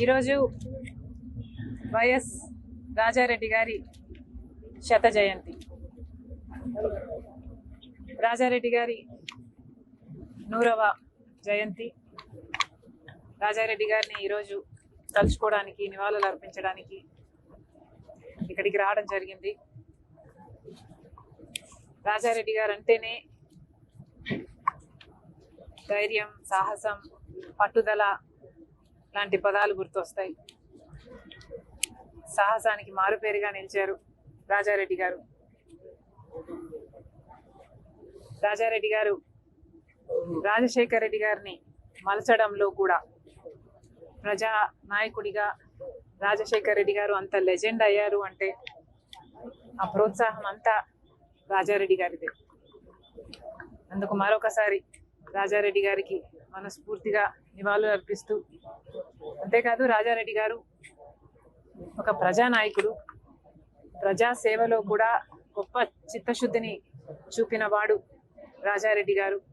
ఈరోజు వైఎస్ రాజారెడ్డి గారి శత జయంతి. రాజారెడ్డి గారి 100వ జయంతి. రాజారెడ్డి గారిని ఈరోజు తలుచుకోవడానికి, నివాళులు అర్పించడానికి ఇక్కడికి రావడం జరిగింది. రాజారెడ్డి గారు అంటేనే ధైర్యం, సాహసం, పట్టుదల లాంటి పదాలు గుర్తొస్తాయి. సాహసానికి మారుపేరుగా నిలిచారు రాజారెడ్డి గారు. రాజారెడ్డి గారు రాజశేఖర రెడ్డి గారిని మలచడంలో కూడా ప్రజా నాయకుడిగా రాజశేఖర రెడ్డి గారు అంత లెజెండ్ అయ్యారు అంటే ఆ ప్రోత్సాహం అంతా రాజారెడ్డి గారిదే. అందుకు మరొకసారి రాజారెడ్డి గారికి మనస్ఫూర్తిగా నివాళులు అర్పిస్తూ, అంతేకాదు రాజారెడ్డి గారు ఒక ప్రజానాయకుడు, ప్రజా సేవలో కూడా గొప్ప చిత్తశుద్ధిని చూపిన వాడు రాజారెడ్డి గారు.